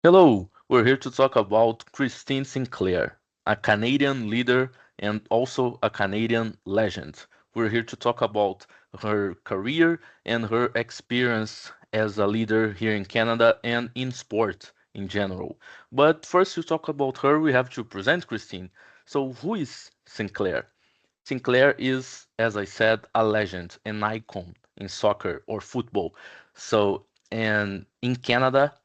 Hello, we're here to talk about Christine Sinclair, a Canadian leader and also a Canadian legend. We're here to talk about her career and her experience as a leader here in Canada and in sport in general. But first, to talk about her, we have to present Christine. So, who is Sinclair? Sinclair is, as I said, a legend, an icon in soccer or football. So, and in Canada,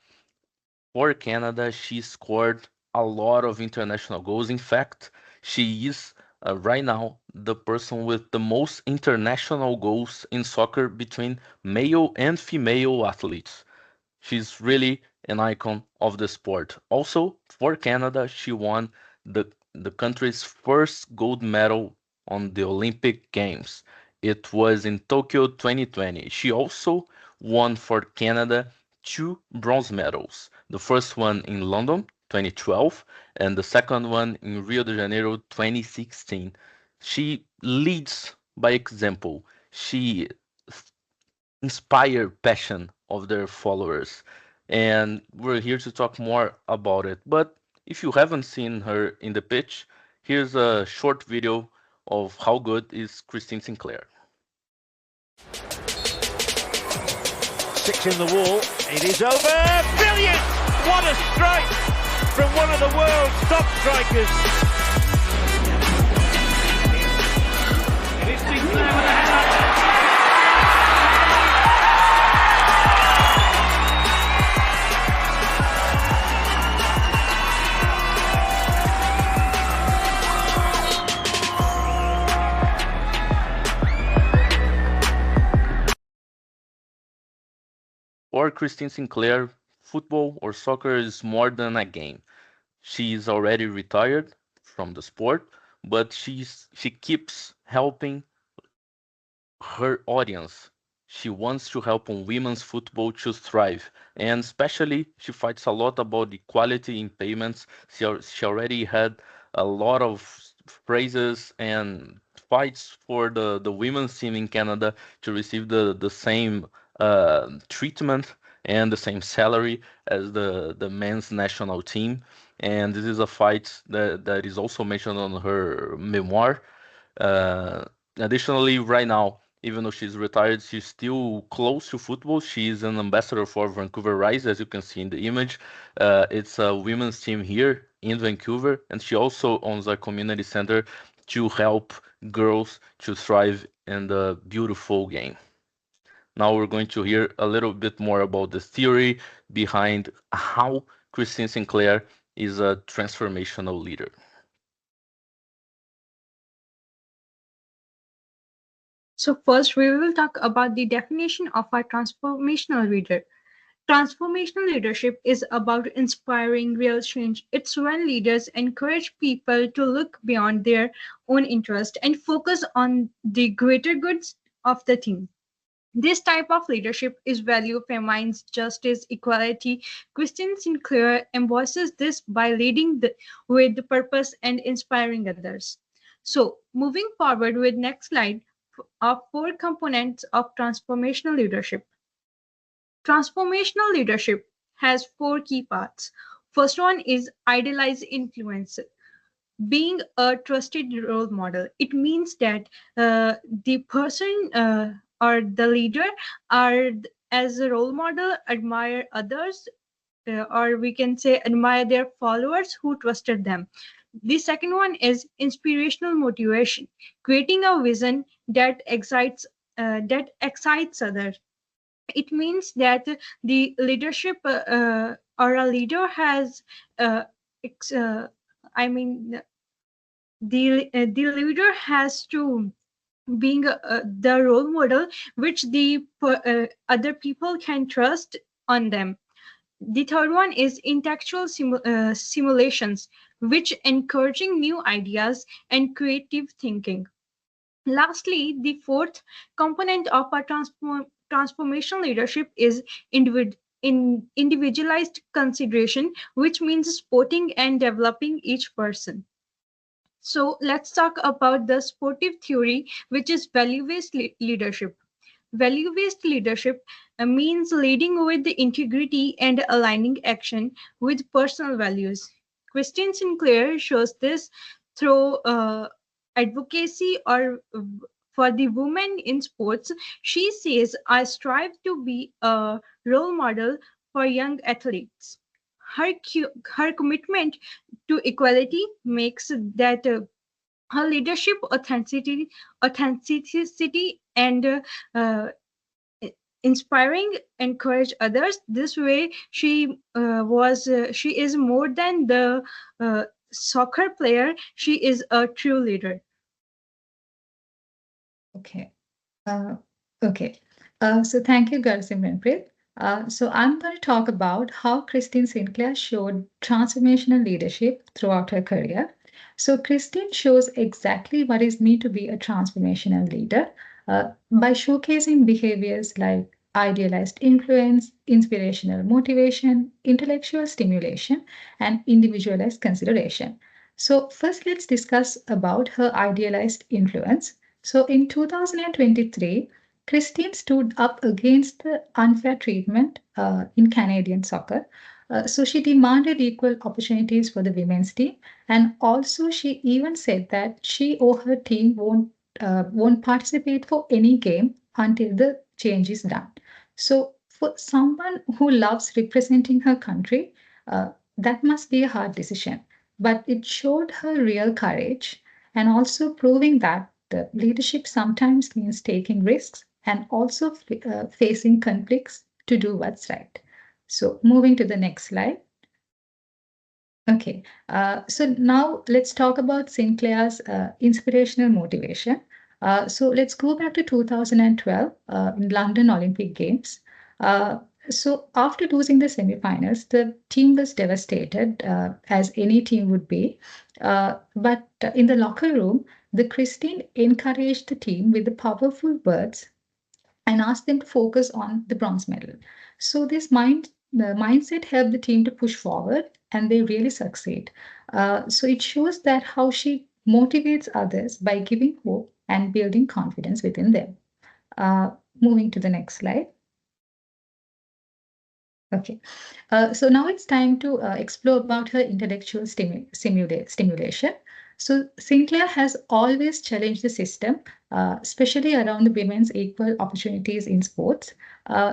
for Canada, she scored a lot of international goals. In fact, she is right now the person with the most international goals in soccer between male and female athletes. She's really an icon of the sport. Also, for Canada, she won the country's first gold medal on the Olympic Games. It was in Tokyo 2020. She also won for Canada two bronze medals. The first one in London 2012 and the second one in Rio de Janeiro 2016. She leads by example. She inspire passion of their followers. And we're here to talk more about it. But if you haven't seen her in the pitch, here's a short video of how good is Christine Sinclair. Six in the wall. It is over. Brilliant! What a strike from one of the world's top strikers. It is Sinclair with a header. For Christine Sinclair, football or soccer is more than a game. She is already retired from the sport, but she keeps helping her audience. She wants to help on women's football to thrive, and especially she fights a lot about equality in payments. She already had a lot of phrases and fights for the women's team in Canada to receive the same treatment and the same salary as the men's national team. And this is a fight that is also mentioned on her memoir. Uh, Additionally, right now, even though she's retired, she's still close to football. She's an ambassador for Vancouver Rise, as you can see in the image. It's a women's team here in Vancouver, and she also owns a community center to help girls to thrive in the beautiful game. Now we're going to hear a little bit more about the theory behind how Christine Sinclair is a transformational leader. So first, we will talk about the definition of a transformational leader. Transformational leadership is about inspiring real change. It's when leaders encourage people to look beyond their own interest and focus on the greater goods of the team. This type of leadership is value femines justice, equality. Christine Sinclair embodies this by leading with purpose and inspiring others. So, moving forward with next slide are four components of transformational leadership. Transformational leadership has four key parts. First one is idealized influence, being a trusted role model. It means that the person or the leader are as a role model admire others, or we can say admire their followers who trusted them. The second one is inspirational motivation, creating a vision that excites others. It means that the leadership or a leader has ex- I mean the leader has to being the role model which the other people can trust on them. The third one is intellectual simulations, which encouraging new ideas and creative thinking. Lastly, the fourth component of a transformational leadership is individualized consideration, which means supporting and developing each person. So let's talk about the sportive theory, which is value-based leadership. Value-based leadership means leading with the integrity and aligning action with personal values. Christine Sinclair shows this through advocacy or for the women in sports. She says, I strive to be a role model for young athletes. Her commitment to equality makes that her leadership authenticity and uh, inspiring encourage others. This way she is more than the soccer player. She is a true leader. Okay. Uh, okay. So thank you, Garsimranpreet. So I'm going to talk about how Christine Sinclair showed transformational leadership throughout her career. So Christine shows exactly what is meant to be a transformational leader by showcasing behaviors like idealized influence, inspirational motivation, intellectual stimulation, and individualized consideration. So first, let's discuss about her idealized influence. So in 2023, Christine stood up against the unfair treatment in Canadian soccer. So she demanded equal opportunities for the women's team, and also she even said that she or her team won't participate for any game until the change is done. So for someone who loves representing her country, that must be a hard decision. But it showed her real courage and also proving that the leadership sometimes means taking risks and also facing conflicts to do what's right. So, moving to the next slide. Okay, so now let's talk about Sinclair's inspirational motivation. So let's go back to 2012 in London Olympic Games. Uh, so after losing the semifinals, the team was devastated, as any team would be. But in the locker room, the Christine encouraged the team with the powerful words and asked them to focus on the bronze medal. So the mindset helped the team to push forward, and they really succeed. So it shows that how she motivates others by giving hope and building confidence within them. Uh, Moving to the next slide. Okay. So now it's time to explore about her intellectual stimulation. So Sinclair has always challenged the system, especially around the women's equal opportunities in sports.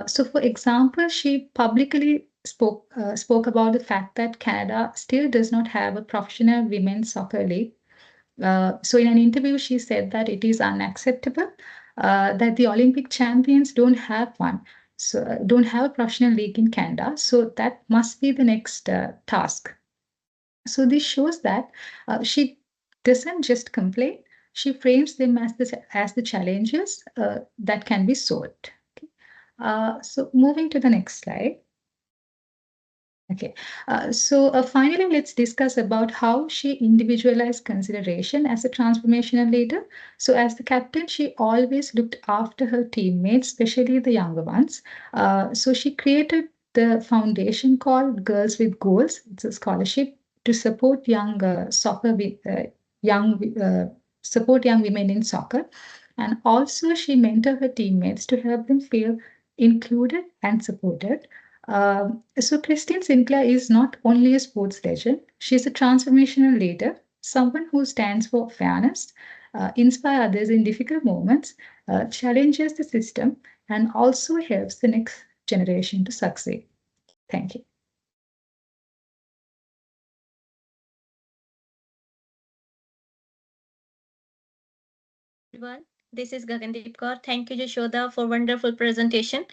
So, for example, she publicly spoke about the fact that Canada still does not have a professional women's soccer league. So, in an interview, she said that it is unacceptable that the Olympic champions don't have one, so don't have a professional league in Canada. So that must be the next task. So this shows that she doesn't just complain; she frames them as the challenges that can be solved. Okay. So moving to the next slide. Okay, so finally, let's discuss about how she individualized consideration as a transformational leader. So, as the captain, she always looked after her teammates, especially the younger ones. So, she created the foundation called Girls with Goals. It's a scholarship to support young support young women in soccer, and also she mentored her teammates to help them feel included and supported. So Christine Sinclair is not only a sports legend, she's a transformational leader, someone who stands for fairness, inspire others in difficult moments, challenges the system, and also helps the next generation to succeed. Thank you. Hello everyone, this is Gagandeep Kaur. Thank you, Jashoda, for wonderful presentation.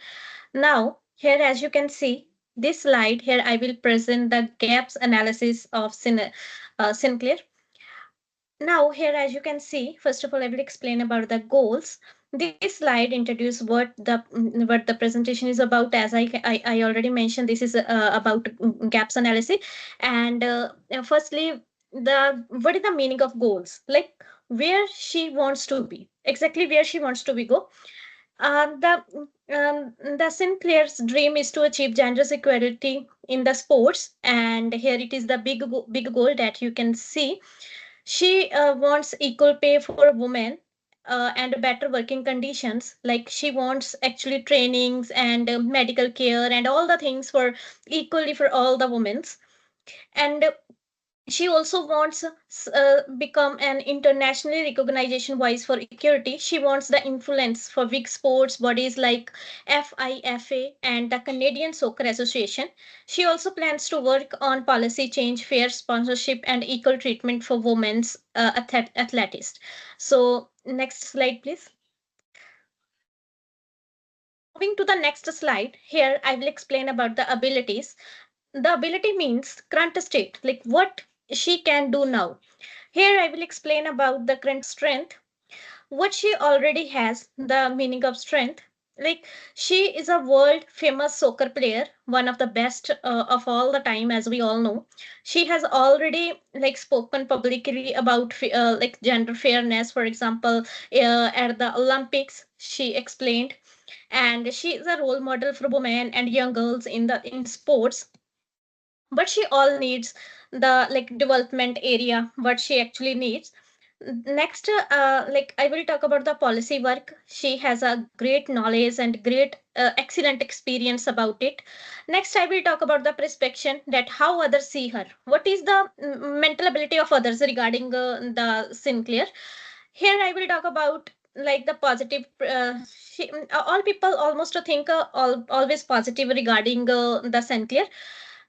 Now, here as you can see, this slide here I will present the gaps analysis of Sinclair. Now, here as you can see, first of all, I will explain about the goals. This slide introduces what the presentation is about. As I already mentioned, this is about gaps analysis. And firstly, the what is the meaning of goals? Like where she wants to be, exactly where she wants to be go. The Sinclair's dream is to achieve gender equality in the sports, and here it is the big goal that you can see. She wants equal pay for women and better working conditions. Like she wants actually trainings and medical care and all the things for equally for all the women. And she also wants become an internationally recognization voice for equality. She wants the influence for big sports bodies like FIFA and the Canadian Soccer Association. She also plans to work on policy change, fair sponsorship, and equal treatment for women's athletes. So next slide, please. Moving to the next slide, here I will explain about the abilities. The ability means current state, like what she can do now. Here I will explain about the current strength, what she already has, the meaning of strength. Like she is a world famous soccer player, one of the best of all the time, as we all know. She has already like spoken publicly about like gender fairness, for example, at the Olympics. She explained, and she is a role model for women and young girls in sports. But she all needs the like development area what she actually needs. Next, like I will talk about the policy work. She has a great knowledge and great excellent experience about it. Next, I will talk about the perception, that how others see her, what is the mental ability of others regarding the Sinclair. Here I will talk about like the positive all people almost think always positive regarding the Sinclair.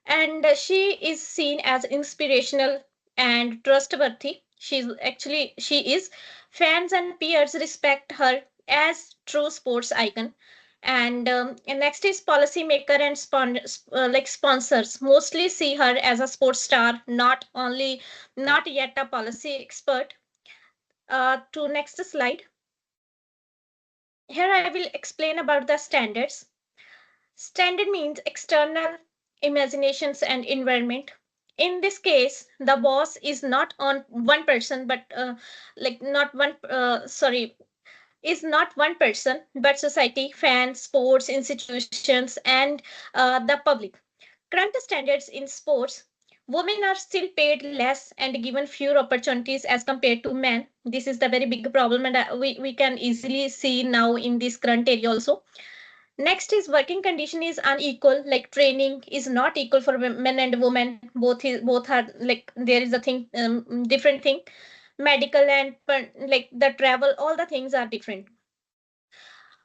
And she is seen as inspirational and trustworthy. She is. Fans and peers respect her as true sports icon. And next is policymaker and like sponsors mostly see her as a sports star, not yet a policy expert. To next slide. Here I will explain about the standards. Standard means external imaginations and environment. In this case, the boss is not on one person, but like not one, sorry, is not one person, but society, fans, sports, institutions, and the public. Current standards in sports, women are still paid less and given fewer opportunities as compared to men. This is the very big problem, and we can easily see now in this current area also. Next is working condition is unequal, like training is not equal for men and women. Both are like there is a thing different thing. Medical and like the travel, all the things are different.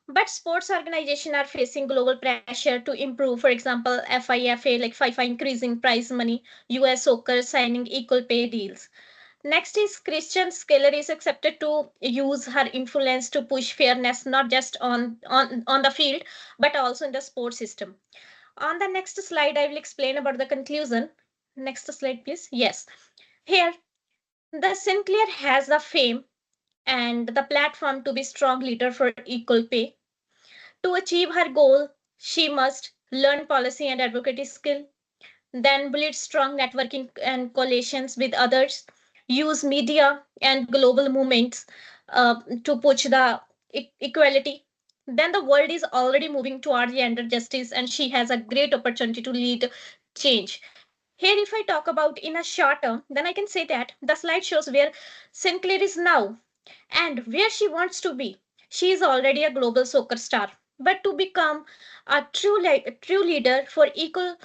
But sports organizations are facing global pressure to improve. For example, FIFA, like FIFA increasing prize money, US soccer signing equal pay deals. Next is Christian Scaler is accepted to use her influence to push fairness not just on the field but also in the sports system. On the next slide, I will explain about the conclusion. Next slide, please. Yes. Here, the Sinclair has the fame and the platform to be strong leader for equal pay. To achieve her goal, she must learn policy and advocacy skill, then build strong networking and coalitions with others, use media and global movements to push the equality. Then the world is already moving towards gender justice, and she has a great opportunity to lead change. Here, if I talk about in a short term, then I can say that the slide shows where Sinclair is now and where she wants to be. She is already a global soccer star, but to become a true leader for equal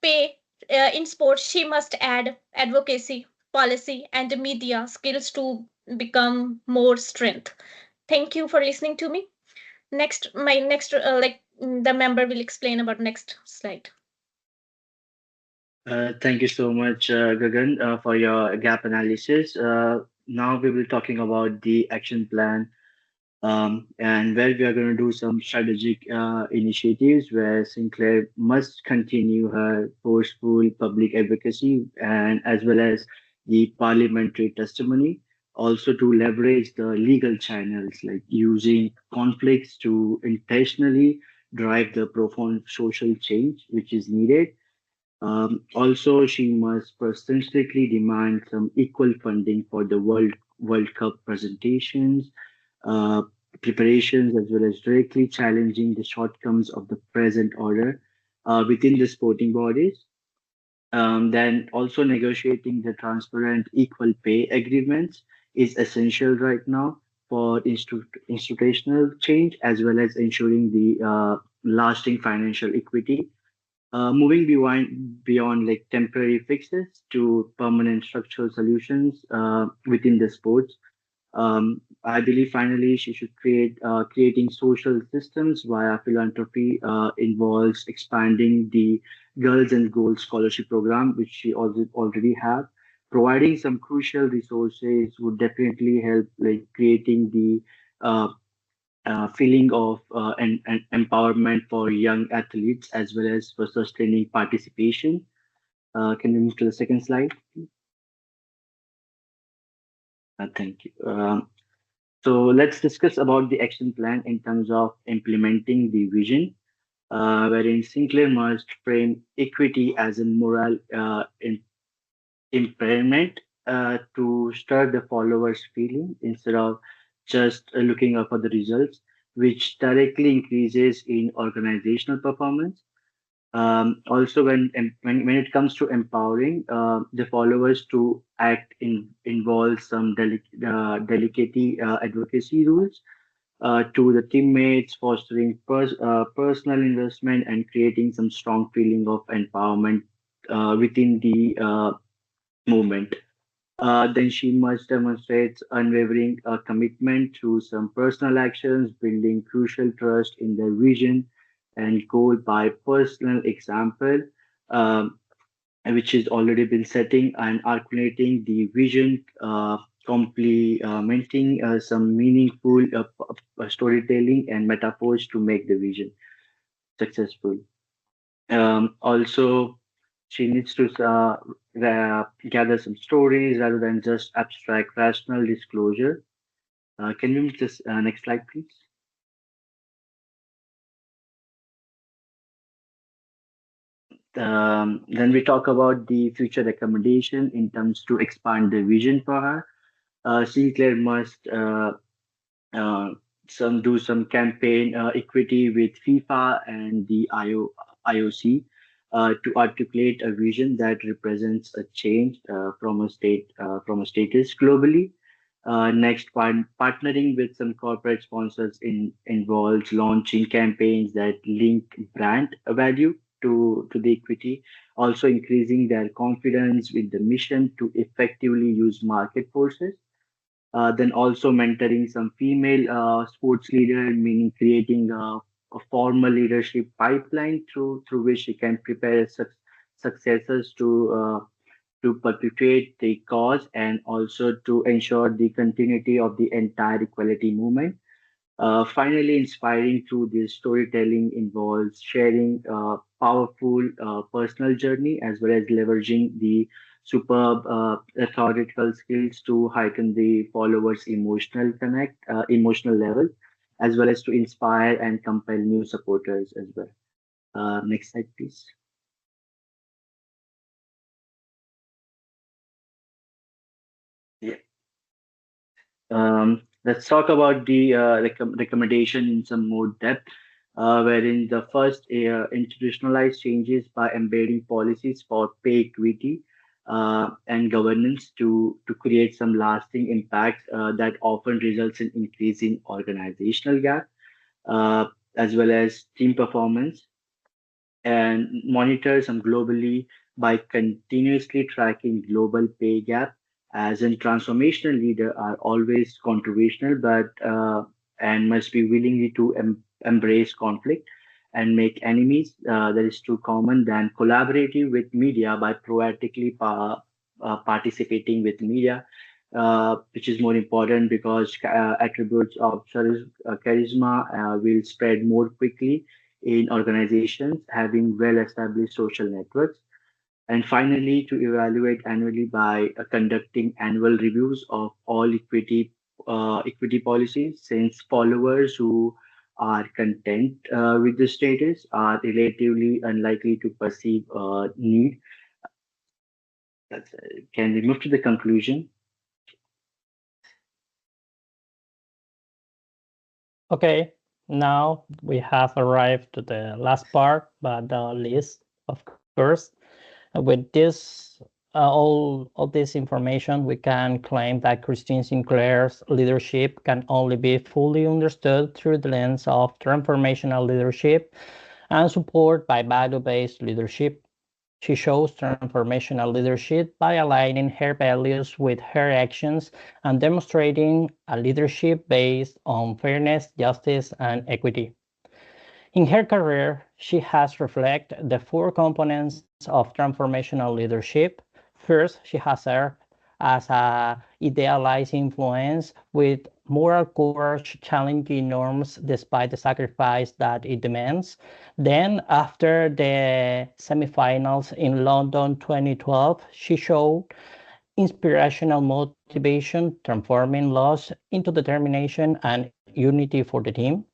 pay in sports, she must add advocacy, policy, and media skills to become more strength. Thank you for listening to me. Next, my next the member will explain about next slide. Thank you so much, Gagan, for your gap analysis. Now we will be talking about the action plan, and where we are going to do some strategic initiatives where Sinclair must continue her forceful public advocacy and as well as the parliamentary testimony. Also to leverage the legal channels like using conflicts to intentionally drive the profound social change which is needed. Also, she must persistently demand some equal funding for the World Cup presentations, uh, preparations, as well as directly challenging the shortcomings of the present order within the sporting bodies. Then also negotiating the transparent equal pay agreements is essential right now for institutional change as well as ensuring the lasting financial equity. Moving beyond like temporary fixes to permanent structural solutions within the sports. I believe finally she should creating social systems via philanthropy involves expanding the Girls and Gold Scholarship Program, which she also already have. Providing some crucial resources would definitely help, like creating the uh, feeling of and empowerment for young athletes as well as for sustaining participation. Can we move to the second slide? Thank you. So let's discuss about the action plan in terms of implementing the vision, wherein Sinclair must frame equity as a moral impairment to stir the followers' feeling instead of just looking up for the results, which directly increases in organizational performance. Also, when it comes to empowering the followers to act involves some delicate advocacy rules to the teammates, fostering personal investment and creating some strong feeling of empowerment within the movement. Then she must demonstrate unwavering commitment to some personal actions, building crucial trust in their vision and goal by personal example, um, which is already been setting and articulating the vision, complementing some meaningful storytelling and metaphors to make the vision successful. Also, she needs to gather some stories rather than just abstract rational disclosure. Can you move this next slide, please? Then we talk about the future recommendation in terms to expand the vision for her. Sinclair must uh, some campaign equity with FIFA and the IOC to articulate a vision that represents a change from a status globally. Next, partnering with some corporate sponsors involves launching campaigns that link brand value to the equity, also increasing their confidence with the mission to effectively use market forces. Then also mentoring some female sports leader, meaning creating a formal leadership pipeline through which she can prepare successors to perpetuate the cause and also to ensure the continuity of the entire equality movement. Finally, inspiring through this storytelling involves sharing powerful personal journey as well as leveraging the superb rhetorical skills to heighten the followers' emotional level, as well as to inspire and compel new supporters as well. Next slide, please. Yeah. Let's talk about the recommendation in some more depth, wherein the first institutionalized changes by embedding policies for pay equity and governance to create some lasting impacts that often results in increasing organizational gap as well as team performance and monitor some globally by continuously tracking global pay gap as in transformational leader are always controversial but and must be willingly to embrace conflict and make enemies that is too common than collaborating with media by proactively participating with media which is more important because attributes of charisma will spread more quickly in organizations having well-established social networks. And finally, to evaluate annually by conducting annual reviews of all equity policies, since followers who are content with the status are relatively unlikely to perceive need. Can we move to the conclusion? Okay, now we have arrived to the last part, but the least, of course. With this all of this information, we can claim that Christine Sinclair's leadership can only be fully understood through the lens of transformational leadership and support by value-based leadership. She shows transformational leadership by aligning her values with her actions and demonstrating a leadership based on fairness, justice, and equity. In her career, she has reflected the four components of transformational leadership. First, she has served as a idealized influence with moral courage challenging norms despite the sacrifice that it demands. Then, after the semifinals in London 2012, she showed inspirational motivation, transforming loss into determination and unity for the team.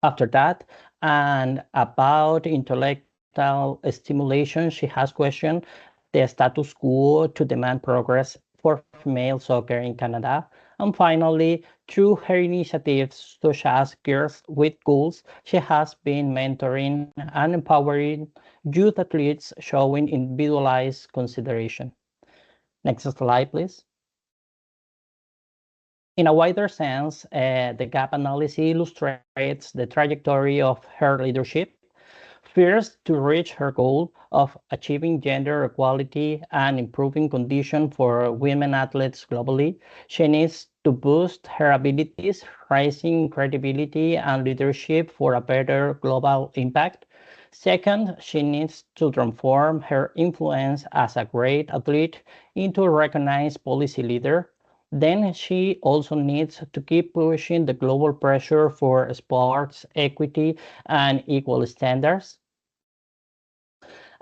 After that, and about intellectual stimulation, she has questioned the status quo to demand progress for female soccer in Canada. And finally, through her initiatives such as Girls with Goals, she has been mentoring and empowering youth athletes, showing individualized consideration. Next slide, please. In a wider sense, the gap analysis illustrates the trajectory of her leadership. First, to reach her goal of achieving gender equality and improving conditions for women athletes globally, she needs to boost her abilities, raising credibility and leadership for a better global impact. Second, she needs to transform her influence as a great athlete into a recognized policy leader. Then she also needs to keep pushing the global pressure for sports equity and equal standards.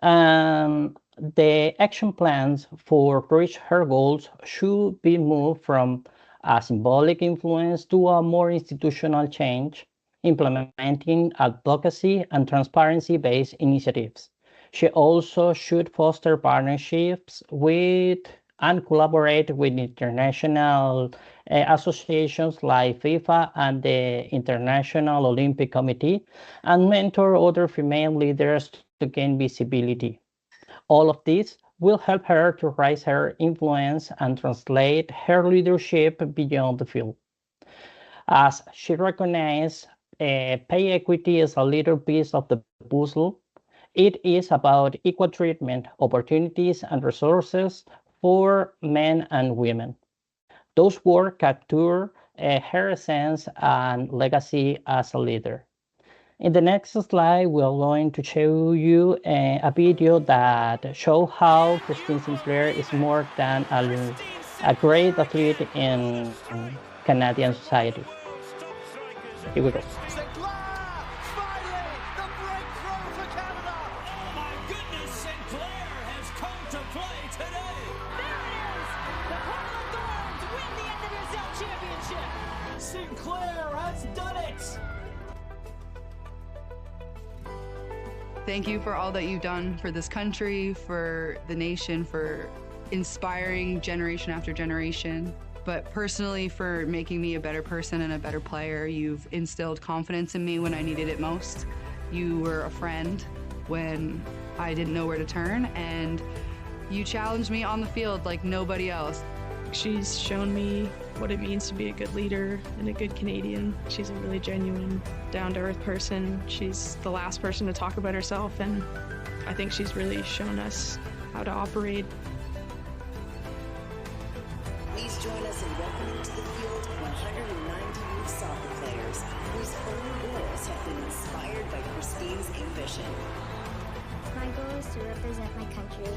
The action plans for reach her goals should be moved from a symbolic influence to a more institutional change, implementing advocacy and transparency-based initiatives. She also should foster partnerships with and collaborate with international associations like FIFA and the International Olympic Committee, and mentor other female leaders to gain visibility. All of this will help her to raise her influence and translate her leadership beyond the field. As she recognized, pay equity is a little piece of the puzzle. It is about equal treatment, opportunities, and resources for men and women. Those words capture her essence and legacy as a leader. In the next slide, we are going to show you a video that shows how Christine Sinclair is more than a great athlete in Canadian society. Here we go. Sinclair has done it! Thank you for all that you've done for this country, for the nation, for inspiring generation after generation, but personally for making me a better person and a better player. You've instilled confidence in me when I needed it most. You were a friend when I didn't know where to turn, and you challenged me on the field like nobody else. She's shown me what it means to be a good leader and a good Canadian. She's a really genuine, down-to-earth person. She's the last person to talk about herself, and I think she's really shown us how to operate. Please join us in welcoming to the field 190 youth soccer players whose own goals have been inspired by Christine's ambition. My goal is to represent my country.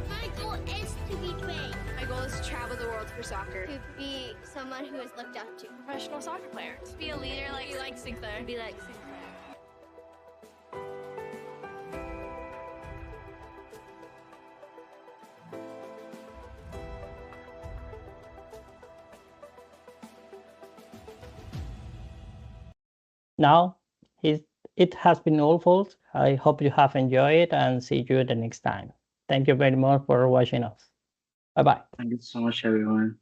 My goal is to be great. My goal is to travel the world for soccer. To be someone who is looked up to. Professional soccer player. To be a leader like Sinclair. Be like Sinclair. Now, it has been all, folks. I hope you have enjoyed and see you the next time. Thank you very much for watching us. Bye-bye. Thank you so much, everyone.